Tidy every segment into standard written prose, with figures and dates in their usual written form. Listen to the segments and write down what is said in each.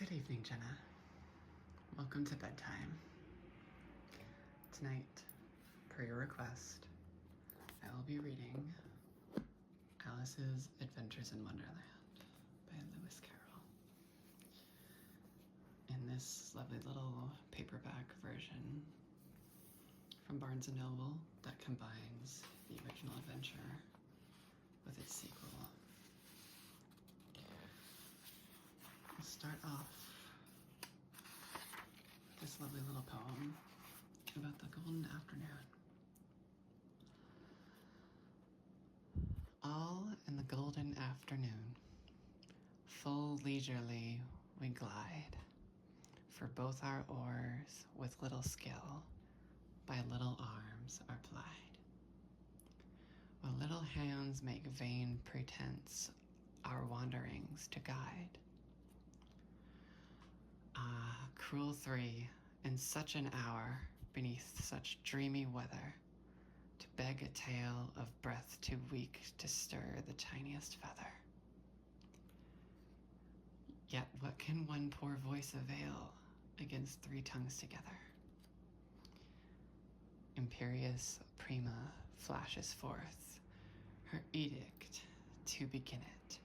Good evening, Jenna. Welcome to bedtime. Tonight, per your request, I will be reading Alice's Adventures in Wonderland by Lewis Carroll. In this lovely little paperback version from Barnes & Noble that combines the original adventure with its sequel. We'll start off with this lovely little poem about the golden afternoon. All in the golden afternoon, full leisurely we glide, for both our oars with little skill by little arms are plied, while little hands make vain pretense our wanderings to guide. Ah, cruel three, in such an hour, beneath such dreamy weather, to beg a tale of breath too weak to stir the tiniest feather. Yet what can one poor voice avail against three tongues together? Imperious Prima flashes forth her edict to begin it.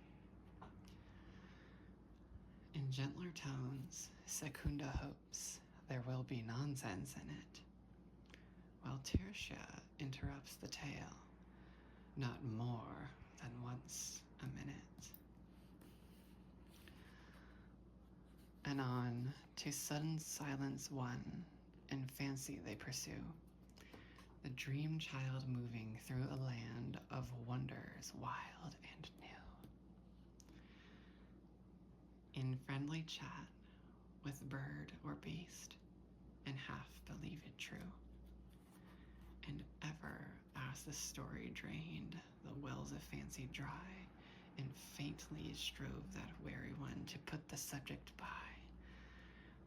In gentler tones, Secunda hopes there will be nonsense in it, while Tertia interrupts the tale, not more than once a minute. Anon, to sudden silence won, in fancy they pursue, the dream child moving through a land of wonders wild and new. In friendly chat with bird or beast, and half believe it true. And ever as the story drained the wells of fancy dry, and faintly strove that wary one to put the subject by,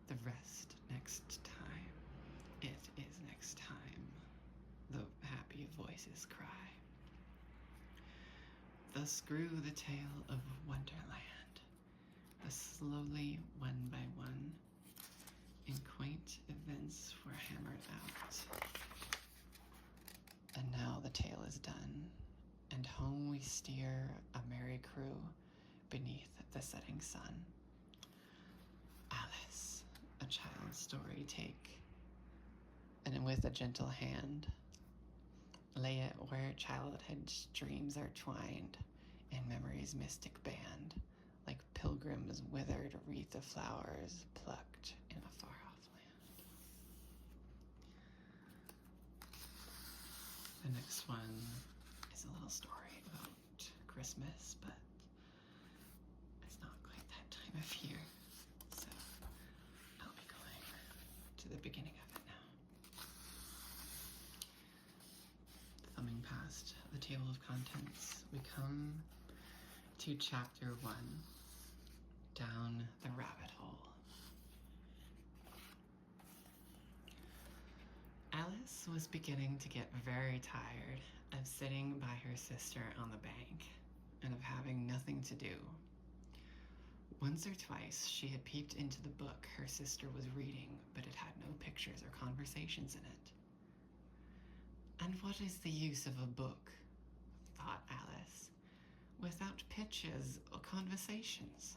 the rest next time, it is next time, the happy voices cry. Thus grew the tale of Wonderland, as slowly, one by one, and quaint events were hammered out. And now the tale is done, and home we steer a merry crew beneath the setting sun. Alice, a child's story take, and with a gentle hand, lay it where childhood's dreams are twined in memory's mystic band, like pilgrims' withered wreath of flowers plucked in a far-off land. The next one is a little story about Christmas, but it's not quite that time of year, so I'll be going to the beginning of it now. Thumbing past the table of contents, we come to chapter 1, Down the Rabbit Hole. Alice was beginning to get very tired of sitting by her sister on the bank and of having nothing to do. Once or twice she had peeped into the book her sister was reading, but it had no pictures or conversations in it. And what is the use of a book, thought Alice, without pictures or conversations?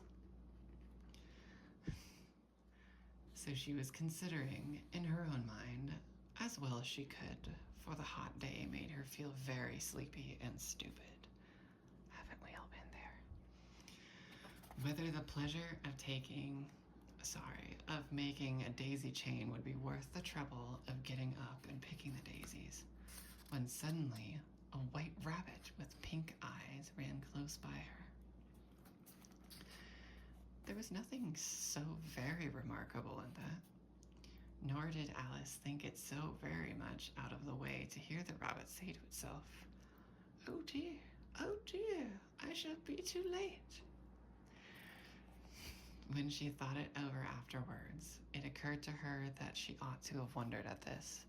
So she was considering, in her own mind, as well as she could, for the hot day made her feel very sleepy and stupid. Haven't we all been there? Whether the pleasure of making a daisy chain would be worth the trouble of getting up and picking the daisies, when suddenly a white rabbit with pink eyes ran close by her. There was nothing so very remarkable in that, nor did Alice think it so very much out of the way to hear the rabbit say to itself, oh dear, I shall be too late." When she thought it over afterwards, it occurred to her that she ought to have wondered at this,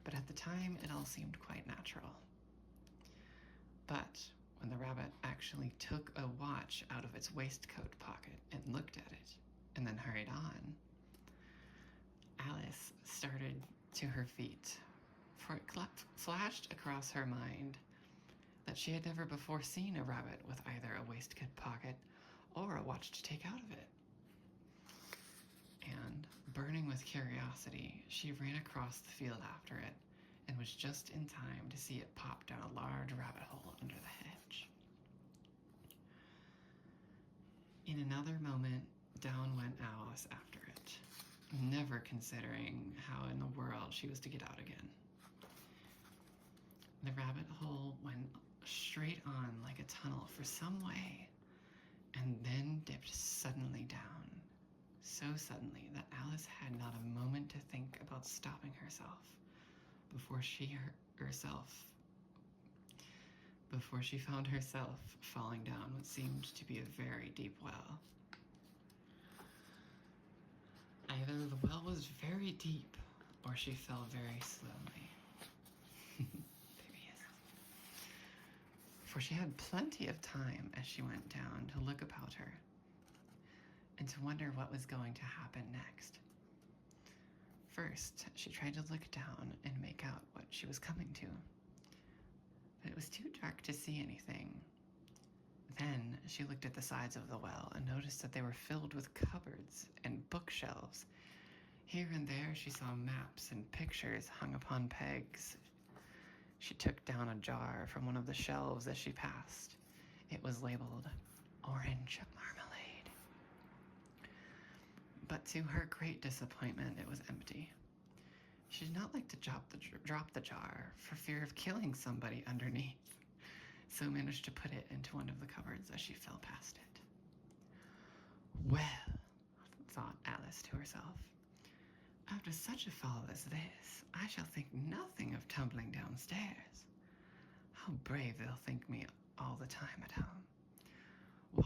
but at the time it all seemed quite natural. But when the rabbit actually took a watch out of its waistcoat pocket and looked at it, and then hurried on. Alice started to her feet, for it flashed across her mind that she had never before seen a rabbit with either a waistcoat pocket or a watch to take out of it. And, burning with curiosity, she ran across the field after it and was just in time to see it pop down a large rabbit hole under the hedge. In another moment, down went Alice after it, never considering how in the world she was to get out again. The rabbit hole went straight on like a tunnel for some way, and then dipped suddenly down, so suddenly that Alice had not a moment to think about stopping herself before she found herself falling down what seemed to be a very deep well. Either the well was very deep, or she fell very slowly. There he is. For she had plenty of time as she went down to look about her and to wonder what was going to happen next. First, she tried to look down and make out what she was coming to, but it was too dark to see anything. Then she looked at the sides of the well and noticed that they were filled with cupboards and bookshelves. Here and there she saw maps and pictures hung upon pegs. She took down a jar from one of the shelves as she passed. It was labeled orange marmalade. But to her great disappointment, it was empty. She did not like to drop the jar for fear of killing somebody underneath, so managed to put it into one of the cupboards as she fell past it. Well, thought Alice to herself, after such a fall as this, I shall think nothing of tumbling downstairs. How brave they'll think me all the time at home. Why,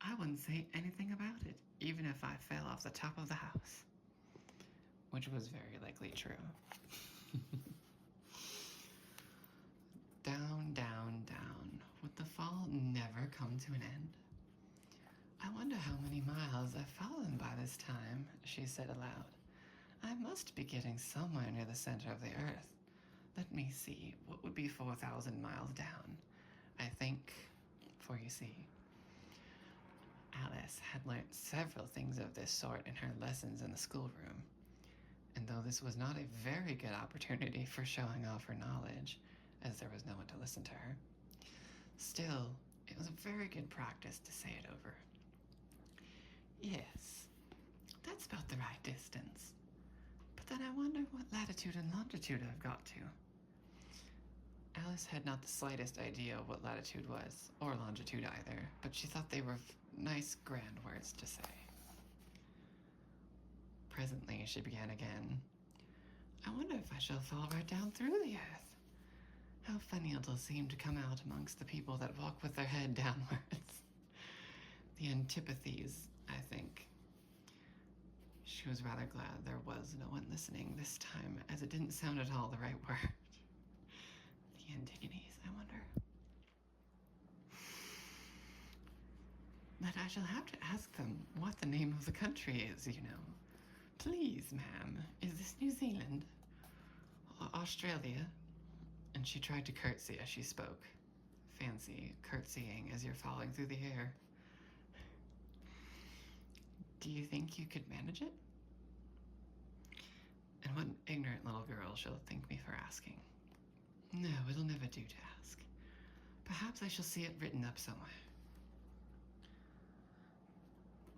I wouldn't say anything about it, even if I fell off the top of the house. Which was very likely true. Down, down, down. Would the fall never come to an end? I wonder how many miles I've fallen by this time, she said aloud. I must be getting somewhere near the center of the earth. Let me see, what would be 4,000 miles down? I think, for you see, Alice had learnt several things of this sort in her lessons in the schoolroom, and though this was not a very good opportunity for showing off her knowledge, as there was no one to listen to her, still, it was a very good practice to say it over. Yes, that's about the right distance. But then I wonder what latitude and longitude I've got to. Alice had not the slightest idea what latitude was, or longitude either, but she thought they were nice, grand words to say. Presently, she began again. I wonder if I shall fall right down through the earth. How funny it'll seem to come out amongst the people that walk with their head downwards. The antipathies, I think. She was rather glad there was no one listening this time, as it didn't sound at all the right word. The Antigonies, I wonder. But I shall have to ask them what the name of the country is, you know. Please, ma'am, is this New Zealand? Australia? And she tried to curtsy as she spoke. Fancy curtsying as you're falling through the air. Do you think you could manage it? And what ignorant little girl shall think me for asking? No, it'll never do to ask. Perhaps I shall see it written up somewhere.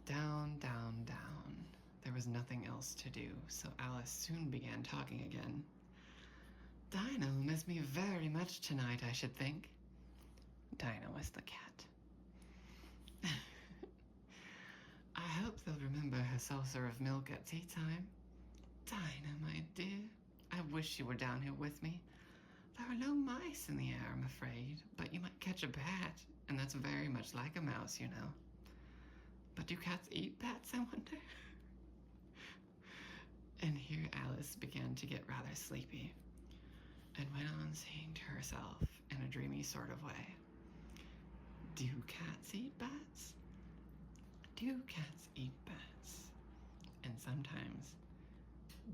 Down, down, down. There was nothing else to do, so Alice soon began talking again. Dinah will miss me very much tonight, I should think. Dinah was the cat. I hope they'll remember her saucer of milk at tea time. Dinah, my dear, I wish you were down here with me. There are no mice in the air, I'm afraid, but you might catch a bat, and that's very much like a mouse, you know. But do cats eat bats, I wonder? And here Alice began to get rather sleepy, and went on saying to herself in a dreamy sort of way, do cats eat bats? Do cats eat bats? And sometimes,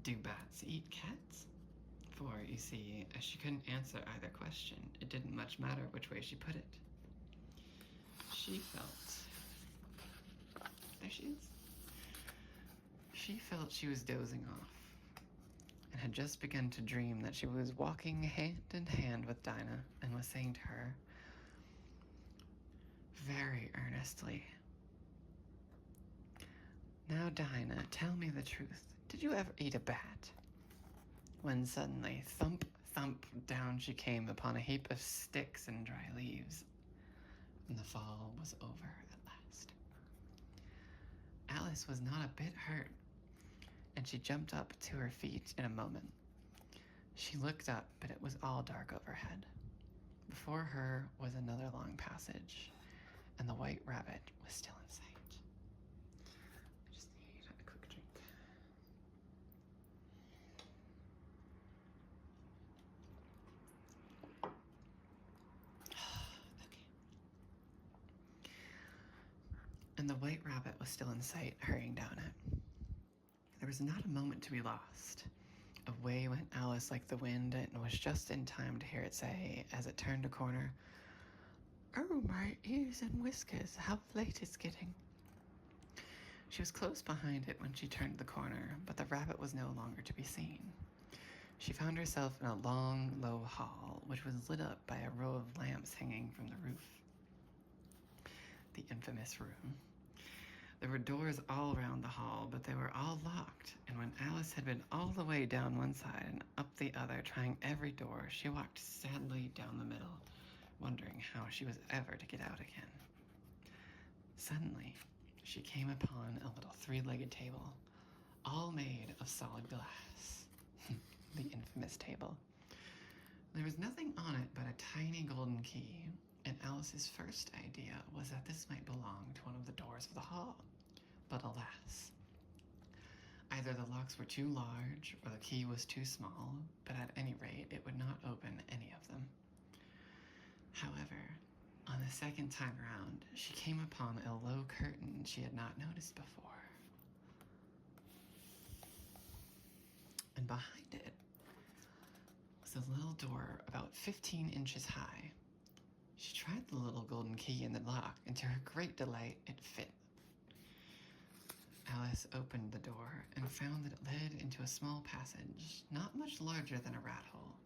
do bats eat cats? For, you see, as she couldn't answer either question, it didn't much matter which way she put it. She felt... There she is. She felt she was dozing off, and had just begun to dream that she was walking hand in hand with Dinah and was saying to her, very earnestly, "Now, Dinah, tell me the truth. Did you ever eat a bat?" When suddenly, thump, thump, down she came upon a heap of sticks and dry leaves, and the fall was over at last. Alice was not a bit hurt, and she jumped up to her feet in a moment. She looked up, but it was all dark overhead. Before her was another long passage, and the white rabbit was still in sight. I just need a quick drink. Okay. And the white rabbit was still in sight, hurrying down it. There was not a moment to be lost. Away went Alice like the wind, and was just in time to hear it say, as it turned a corner, "Oh, my ears and whiskers, how late it's getting." She was close behind it when she turned the corner, but the rabbit was no longer to be seen. She found herself in a long, low hall, which was lit up by a row of lamps hanging from the roof. The infamous room. There were doors all round the hall, but they were all locked, and when Alice had been all the way down one side and up the other, trying every door, she walked sadly down the middle, wondering how she was ever to get out again. Suddenly, she came upon a little three-legged table, all made of solid glass. The infamous table. There was nothing on it but a tiny golden key, and Alice's first idea was that this might belong to one of the doors of the hall. But alas, either the locks were too large or the key was too small, but at any rate, it would not open any of them. However, on the second time round, she came upon a low curtain she had not noticed before. And behind it was a little door about 15 inches high. She tried the little golden key in the lock, and to her great delight, it fit. Alice opened the door and found that it led into a small passage, not much larger than a rat hole.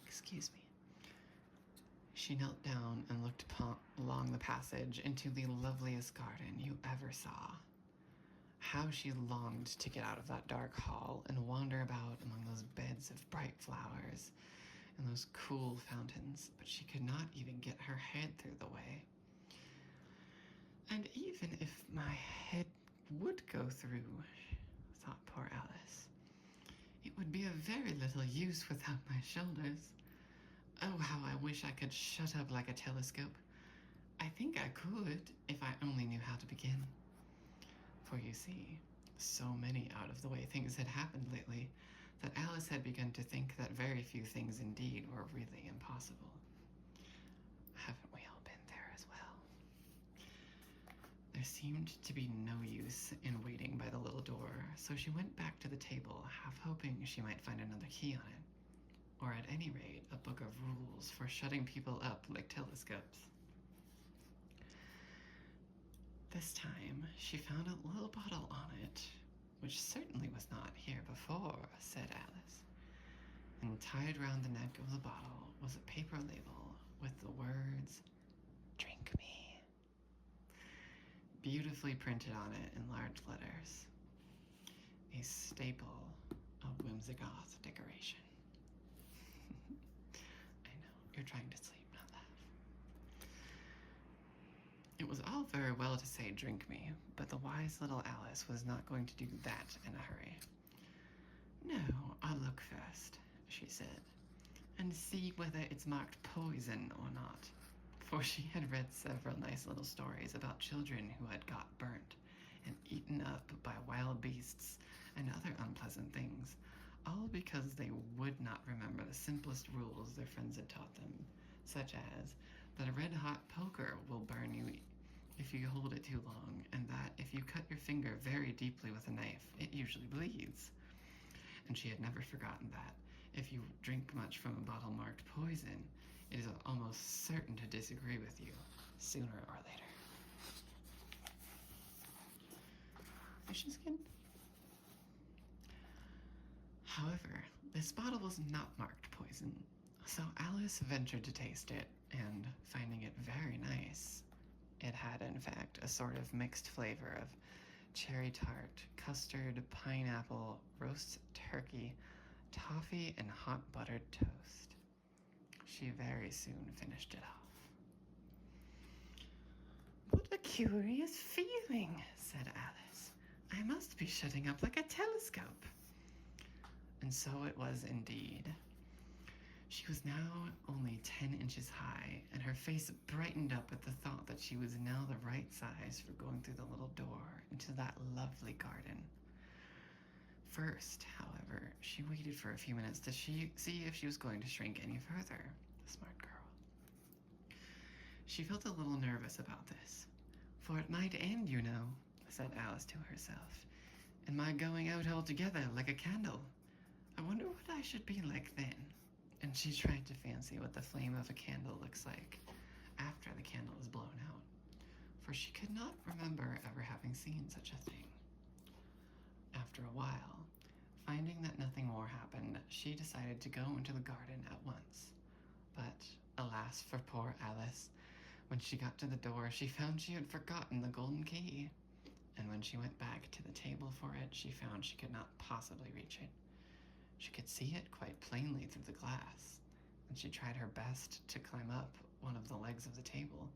Excuse me. She knelt down and looked along the passage into the loveliest garden you ever saw. How she longed to get out of that dark hall and wander about among those beds of bright flowers and those cool fountains, but she could not even get her head through the way. And even if my head would go through, thought poor Alice, it would be of very little use without my shoulders. Oh, how I wish I could shut up like a telescope. I think I could, if I only knew how to begin. For you see, so many out-of-the-way things had happened lately that Alice had begun to think that very few things indeed were really impossible. Haven't we all been there as well? There seemed to be no use in waiting by the little door, so she went back to the table, half hoping she might find another key on it, or at any rate, a book of rules for shutting people up like telescopes. This time, she found a little bottle on it, which certainly was not here before, said Alice. And tied round the neck of the bottle was a paper label with the words, "Drink me," beautifully printed on it in large letters. A staple of whimsigoth decoration. I know, you're trying to sleep, not laugh. It was all very well to say, "Drink me," but the wise little Alice was not going to do that in a hurry. "No, I'll look first," she said, "and see whether it's marked poison or not." For she had read several nice little stories about children who had got burnt and eaten up by wild beasts and other unpleasant things, all because they would not remember the simplest rules their friends had taught them, such as that a red-hot poker will burn you if you hold it too long, and that if you cut your finger very deeply with a knife, it usually bleeds. And she had never forgotten that if you drink much from a bottle marked poison, it is almost certain to disagree with you, sooner or later. Fish skin? However, this bottle was not marked poison, so Alice ventured to taste it, and finding it very nice, it had, in fact, a sort of mixed flavor of cherry tart, custard, pineapple, roast turkey, toffee, and hot buttered toast. She very soon finished it off. "What a curious feeling," said Alice. "I must be shutting up like a telescope." And so it was indeed. She was now only 10 inches high, and her face brightened up at the thought that she was now the right size for going through the little door into that lovely garden. First, however, she waited for a few minutes to see if she was going to shrink any further, the smart girl. She felt a little nervous about this, for it might end, you know, said Alice to herself, in my going out altogether like a candle. I wonder what I should be like then. And she tried to fancy what the flame of a candle looks like after the candle is blown out, for she could not remember ever having seen such a thing. After a while, finding that nothing more happened, she decided to go into the garden at once. But, alas for poor Alice, when she got to the door, she found she had forgotten the golden key. And when she went back to the table for it, she found she could not possibly reach it. She could see it quite plainly through the glass, and she tried her best to climb up one of the legs of the table,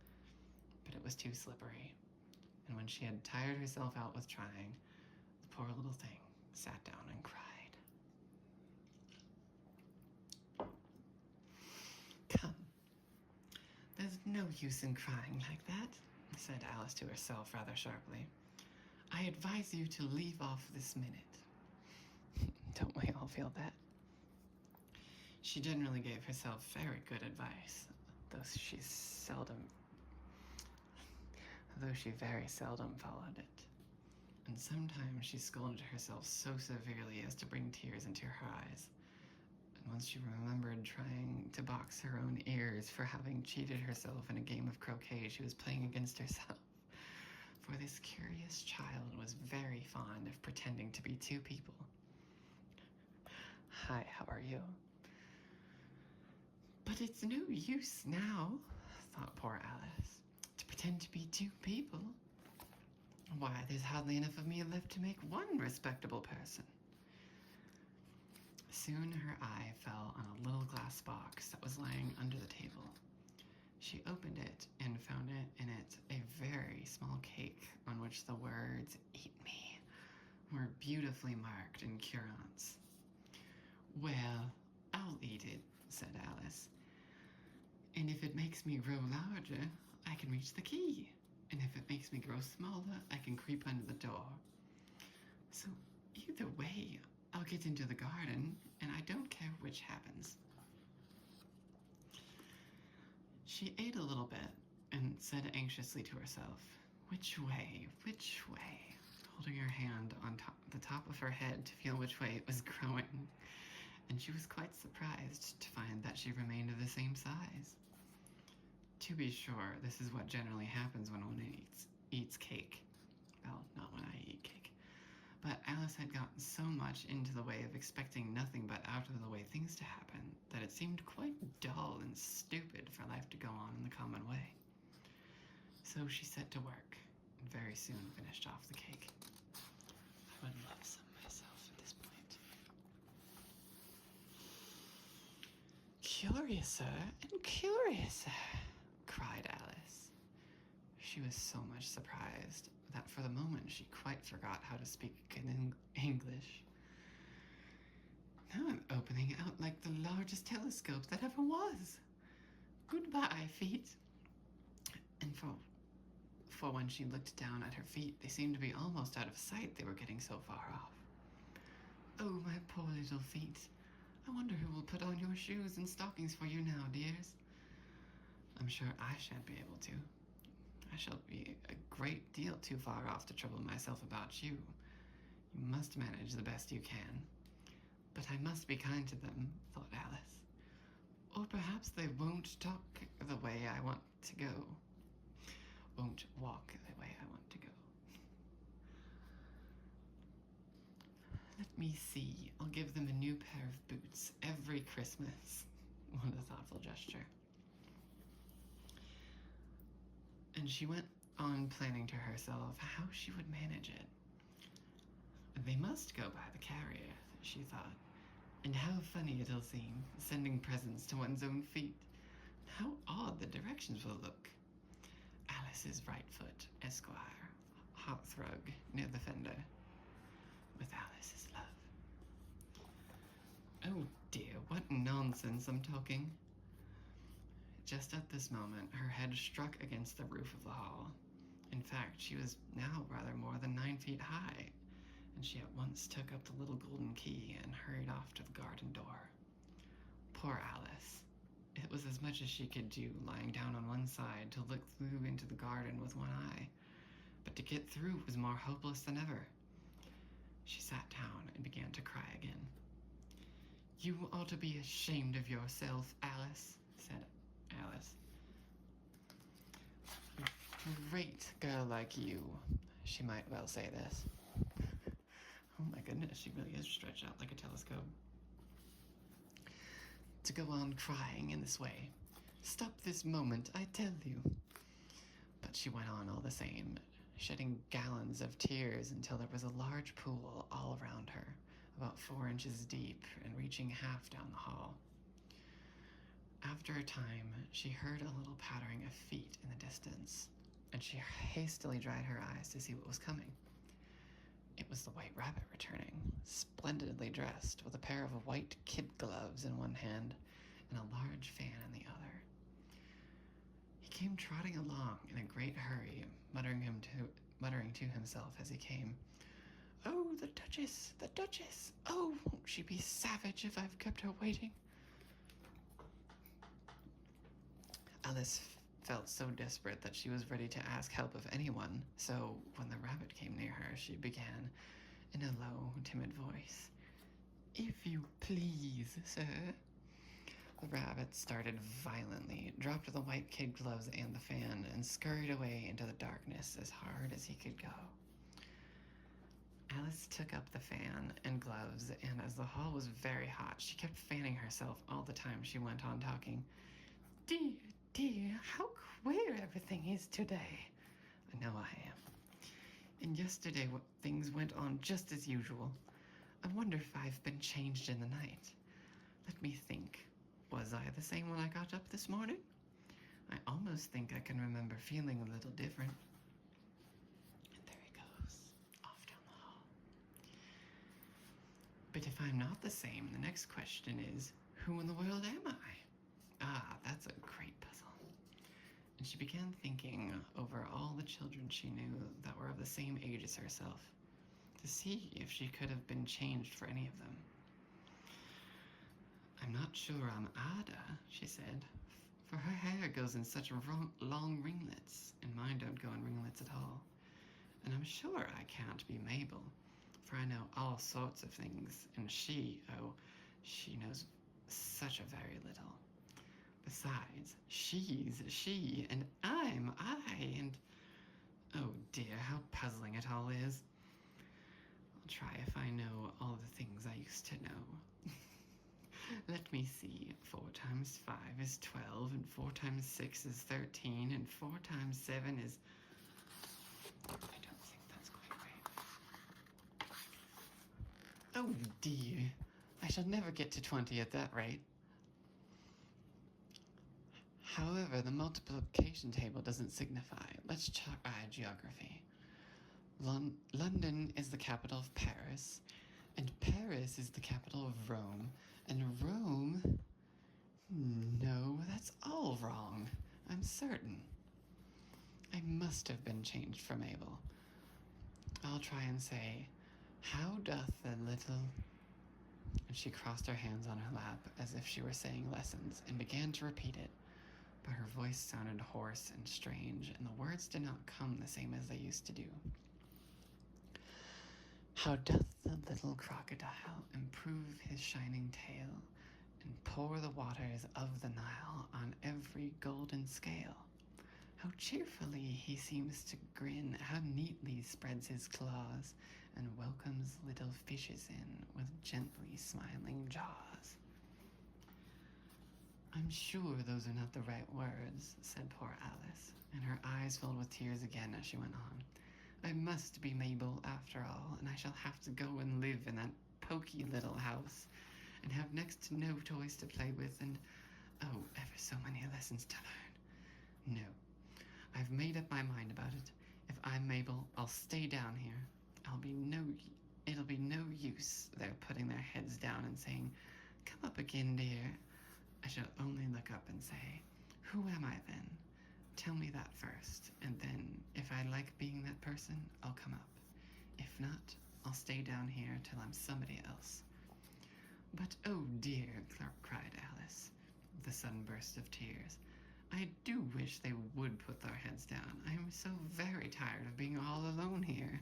but it was too slippery. And when she had tired herself out with trying, the poor little thing sat down and cried. "Come, there's no use in crying like that," said Alice to herself rather sharply. "I advise you to leave off this minute." Don't we all feel that? She generally gave herself very good advice, though she very seldom followed it. And sometimes she scolded herself so severely as to bring tears into her eyes. And once she remembered trying to box her own ears for having cheated herself in a game of croquet she was playing against herself. For this curious child was very fond of pretending to be two people. "Hi, how are you?" "But it's no use now," thought poor Alice, "to pretend to be two people. Why, there's hardly enough of me left to make one respectable person." Soon her eye fell on a little glass box that was lying under the table. She opened it and found in it a very small cake on which the words, "Eat me," were beautifully marked in currants. "Well, I'll eat it," said Alice. "And if it makes me grow larger, I can reach the key. And if it makes me grow smaller, I can creep under the door. So either way, I'll get into the garden, and I don't care which happens." She ate a little bit and said anxiously to herself, "Which way, which way?" holding her hand on the top of her head to feel which way it was growing. And she was quite surprised to find that she remained of the same size. To be sure, this is what generally happens when one eats cake. Well, not when I eat cake. But Alice had gotten so much into the way of expecting nothing but out-of-the-way things to happen that it seemed quite dull and stupid for life to go on in the common way. So she set to work and very soon finished off the cake. I would love some myself at this point. "Curiouser and curiouser," cried Alice. She was so much surprised that for the moment she quite forgot how to speak good English. "Now I'm opening out like the largest telescope that ever was. Goodbye, feet." And for when she looked down at her feet, they seemed to be almost out of sight, they were getting so far off. "Oh, my poor little feet. I wonder who will put on your shoes and stockings for you now, dears." "I'm sure I shan't be able to. I shall be a great deal too far off to trouble myself about you. You must manage the best you can. But I must be kind to them, thought Alice. Or perhaps they won't talk the way I want to go. Won't walk the way I want to go. Let me see. I'll give them a new pair of boots every Christmas. What a thoughtful gesture. And she went on planning to herself how she would manage it. They must go by the carrier, she thought. And how funny it'll seem, sending presents to one's own feet. How odd the directions will look. Alice's right foot, Esquire, hearthrug near the fender. With Alice's love. Oh dear, what nonsense I'm talking. Just at this moment, her head struck against the roof of the hall. In fact, she was now rather more than 9 feet high, and she at once took up the little golden key and hurried off to the garden door. Poor Alice. It was as much as she could do, lying down on one side to look through into the garden with one eye. But to get through was more hopeless than ever. She sat down and began to cry again. You ought to be ashamed of yourself, Alice, said Alice. A great girl like you. She might well say this. Oh my goodness, she really is stretched out like a telescope. To go on crying in this way. Stop this moment, I tell you. But she went on all the same, shedding gallons of tears until there was a large pool all around her, about 4 inches deep and reaching half down the hall. After a time, she heard a little pattering of feet in the distance, and she hastily dried her eyes to see what was coming. It was the White Rabbit returning, splendidly dressed, with a pair of white kid gloves in one hand and a large fan in the other. He came trotting along in a great hurry, muttering to himself as he came, "Oh, the Duchess, the Duchess! Oh, won't she be savage if I've kept her waiting?" Alice felt so desperate that she was ready to ask help of anyone, so when the rabbit came near her, she began, in a low, timid voice, "If you please, sir." The rabbit started violently, dropped the white kid gloves and the fan, and scurried away into the darkness as hard as he could go. Alice took up the fan and gloves, and as the hall was very hot, she kept fanning herself all the time she went on talking. "Dear, dear, how queer everything is today." I know I am. And yesterday things went on just as usual. I wonder if I've been changed in the night. Let me think. Was I the same when I got up this morning? I almost think I can remember feeling a little different. And there he goes, off down the hall. But if I'm not the same, the next question is, who in the world am I? Ah, that's a great puzzle. And she began thinking over all the children she knew that were of the same age as herself, to see if she could have been changed for any of them. I'm not sure I'm Ada, she said, for her hair goes in such long ringlets, and mine don't go in ringlets at all. And I'm sure I can't be Mabel, for I know all sorts of things, and she knows such a very little. Besides, she's she, and I'm I, and oh dear, how puzzling it all is. I'll try if I know all the things I used to know. Let me see, 4 times 5 is 12, and 4 times 6 is 13, and 4 times 7 is... I don't think that's quite right. Oh dear, I shall never get to 20 at that rate. However, the multiplication table doesn't signify. Let's try geography. London is the capital of Paris, and Paris is the capital of Rome, and Rome... No, that's all wrong. I'm certain. I must have been changed for Mabel. I'll try and say, how doth the little... And she crossed her hands on her lap as if she were saying lessons and began to repeat it. but her voice sounded hoarse and strange, and the words did not come the same as they used to do. How doth the little crocodile improve his shining tail, and pour the waters of the Nile on every golden scale? How cheerfully he seems to grin, how neatly spreads his claws, and welcomes little fishes in with gently smiling jaws. I'm sure those are not the right words, said poor Alice, and her eyes filled with tears again as she went on. I must be Mabel after all, and I shall have to go and live in that poky little house, and have next to no toys to play with, and oh, ever so many lessons to learn. No, I've made up my mind about it. If I'm Mabel, I'll stay down here. It'll be no use their putting their heads down and saying, "Come up again, dear." I shall only look up and say, "Who am I then? Tell me that first, and then, if I like being that person, I'll come up. If not, I'll stay down here till I'm somebody else." But oh dear, cried Alice, with a sudden burst of tears. I do wish they would put their heads down. I am so very tired of being all alone here.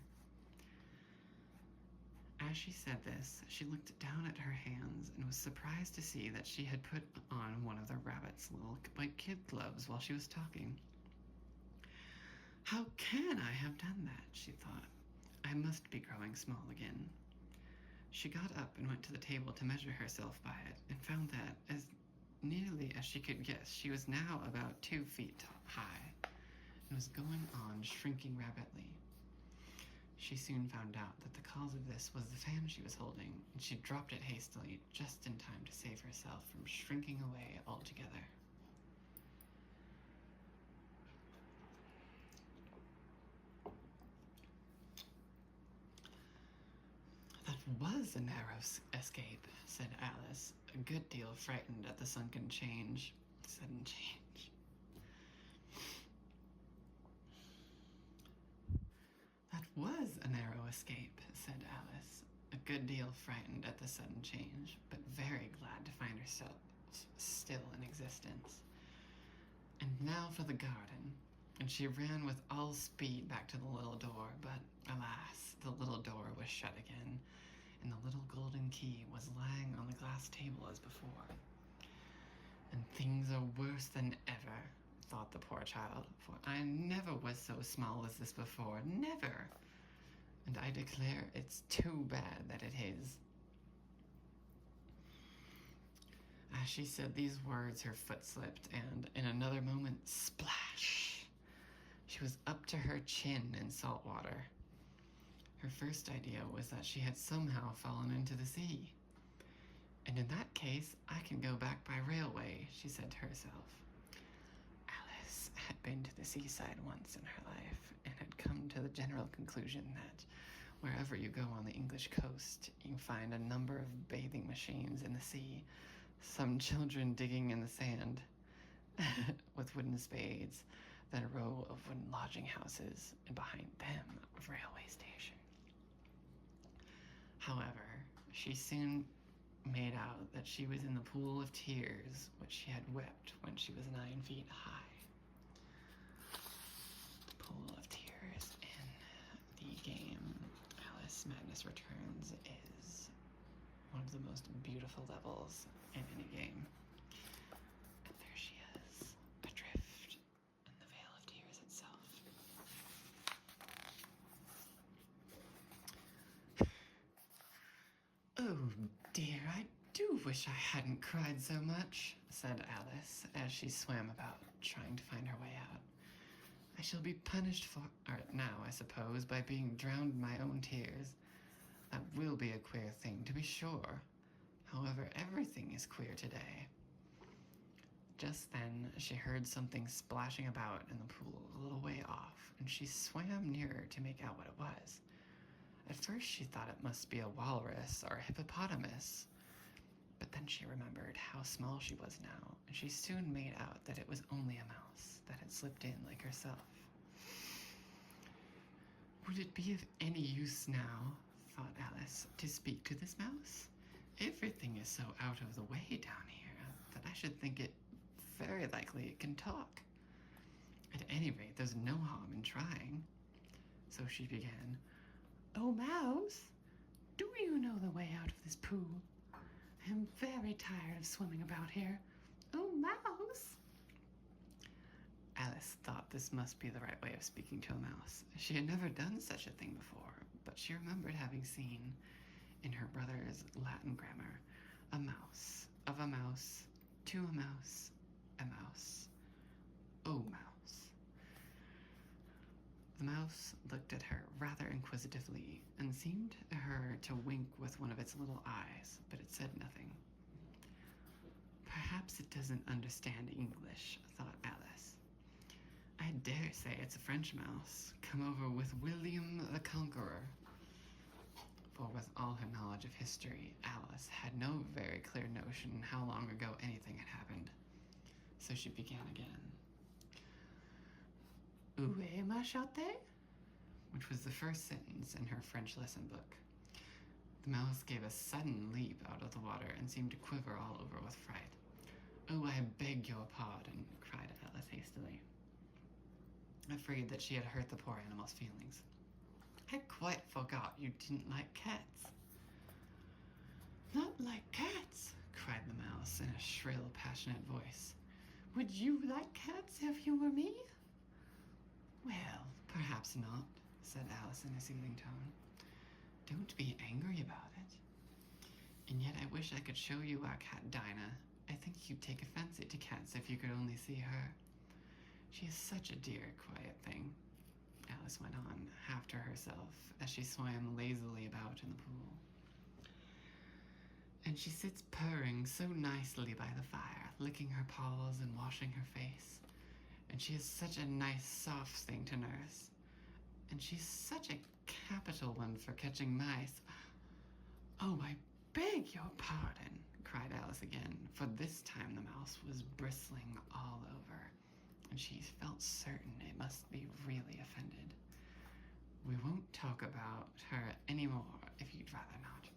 As she said this, she looked down at her hands and was surprised to see that she had put on one of the rabbit's little white kid gloves while she was talking. How can I have done that, she thought. I must be growing small again. She got up and went to the table to measure herself by it, and found that, as nearly as she could guess, she was now about 2 feet high, and was going on shrinking rapidly. She soon found out that the cause of this was the fan she was holding, and she dropped it hastily, just in time to save herself from shrinking away altogether. That was a narrow escape, said Alice, a good deal frightened at the sudden change. That was a narrow escape, said Alice, a good deal frightened at the sudden change, but very glad to find herself still in existence. And now for the garden. And she ran with all speed back to the little door, but alas, the little door was shut again, and the little golden key was lying on the glass table as before. And things are worse than ever, thought the poor child, for I never was so small as this before, never. And I declare it's too bad that it is. As she said these words, her foot slipped, and in another moment, splash! She was up to her chin in salt water. Her first idea was that she had somehow fallen into the sea. And in that case, I can go back by railway, she said to herself. Alice had been to the seaside once in her life, and had come to the general conclusion that wherever you go on the English coast, you find a number of bathing machines in the sea, some children digging in the sand with wooden spades, then a row of wooden lodging houses, and behind them a railway station. However, she soon made out that she was in the pool of tears which she had wept when she was 9 feet high. The pool of tears in the game Alice Madness Returns is one of the most beautiful levels in any game. And there she is, adrift in the Vale of Tears itself. Oh dear, I do wish I hadn't cried so much, said Alice as she swam about, trying to find her way out. I shall be punished for it now, I suppose, by being drowned in my own tears. That will be a queer thing, to be sure. However, everything is queer today. Just then, she heard something splashing about in the pool a little way off, and she swam nearer to make out what it was. At first, she thought it must be a walrus or a hippopotamus, but then she remembered how small she was now, and she soon made out that it was only a mouse that had slipped in like herself. Would it be of any use now, thought Alice, to speak to this mouse? Everything is so out of the way down here that I should think it very likely it can talk. At any rate, there's no harm in trying. So she began, "Oh, Mouse, do you know the way out of this pool? I am very tired of swimming about here. Oh, Mouse!" Alice thought this must be the right way of speaking to a mouse. She had never done such a thing before, but she remembered having seen, in her brother's Latin grammar, a mouse, of a mouse, to a mouse, a mouse. Oh, Mouse. The mouse looked at her rather inquisitively and seemed to her to wink with one of its little eyes, but it said nothing. Perhaps it doesn't understand English, thought Alice. I dare say it's a French mouse, come over with William the Conqueror. For with all her knowledge of history, Alice had no very clear notion how long ago anything had happened. So she began again. Où est ma chatte? Which was the first sentence in her French lesson book. The mouse gave a sudden leap out of the water and seemed to quiver all over with fright. "Oh, I beg your pardon," cried Alice hastily, afraid that she had hurt the poor animal's feelings. "I quite forgot you didn't like cats." "Not like cats?" cried the mouse in a shrill, passionate voice. "Would you like cats if you were me?" "Well, perhaps not," said Alice in a soothing tone. "Don't be angry about it. And yet I wish I could show you our cat Dinah. I think you'd take a fancy to cats if you could only see her. She is such a dear, quiet thing," Alice went on, half to herself, as she swam lazily about in the pool. "And she sits purring so nicely by the fire, licking her paws and washing her face. And she is such a nice, soft thing to nurse. And she's such a capital one for catching mice." "Oh, I beg your pardon," cried Alice again, for this time the mouse was bristling all over, and she felt certain it must be really offended. "We won't talk about her any more, if you'd rather not."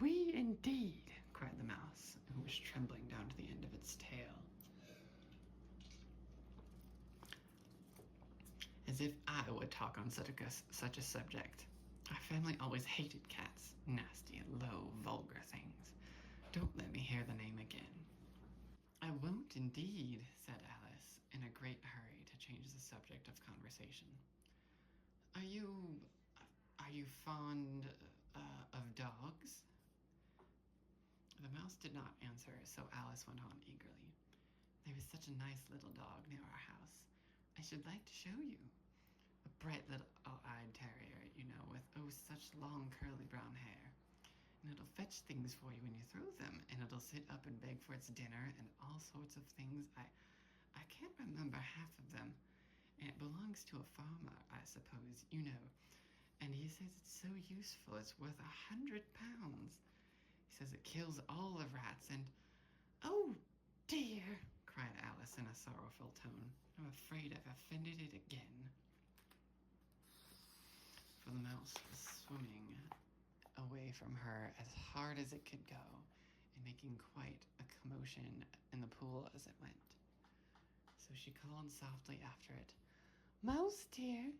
"We indeed," cried the mouse, who was trembling down to the end of its tail. "As if I would talk on such a subject. Our family always hated cats. Nasty, low, vulgar things. Don't let me hear the name again." "I won't indeed," said Alice, in a great hurry to change the subject of conversation. Are you fond of dogs?" The mouse did not answer, so Alice went on eagerly. "There is such a nice little dog near our house. I should like to show you. A bright little eyed terrier, you know, with such long curly brown hair. And it'll fetch things for you when you throw them, and it'll sit up and beg for its dinner and all sorts of things. I can't remember half of them. And it belongs to a farmer, I suppose, you know. And he says it's so useful, it's worth £100. He says it kills all the rats and—" "Oh, dear," cried Alice in a sorrowful tone. "I'm afraid I've offended it again." For the mouse was swimming away from her as hard as it could go, and making quite a commotion in the pool as it went. So she called softly after it, "Mouse dear,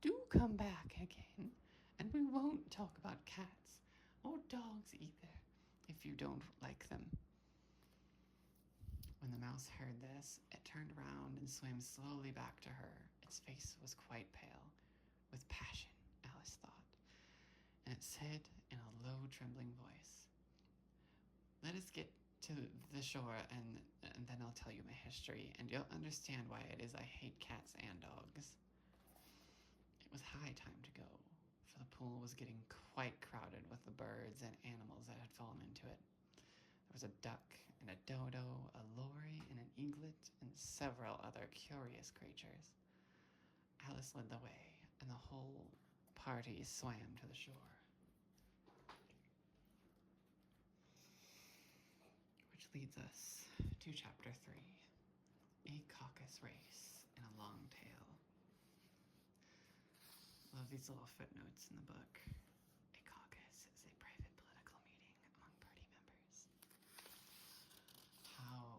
do come back again, and we won't talk about cats, or dogs either, if you don't like them." When the mouse heard this, it turned around and swam slowly back to her. Its face was quite pale, with passion, Alice thought, and it said in a low, trembling voice, "Let us get to the shore, and then I'll tell you my history, and you'll understand why it is I hate cats and dogs." It was high time to go, for the pool was getting quite crowded with the birds and animals that had fallen into it. There was a duck and a dodo, a lory and an eaglet, and several other curious creatures. Alice led the way, and the whole party swam to the shore. Which leads us to Chapter 3, A Caucus Race in a Long Tail. Love these little footnotes in the book.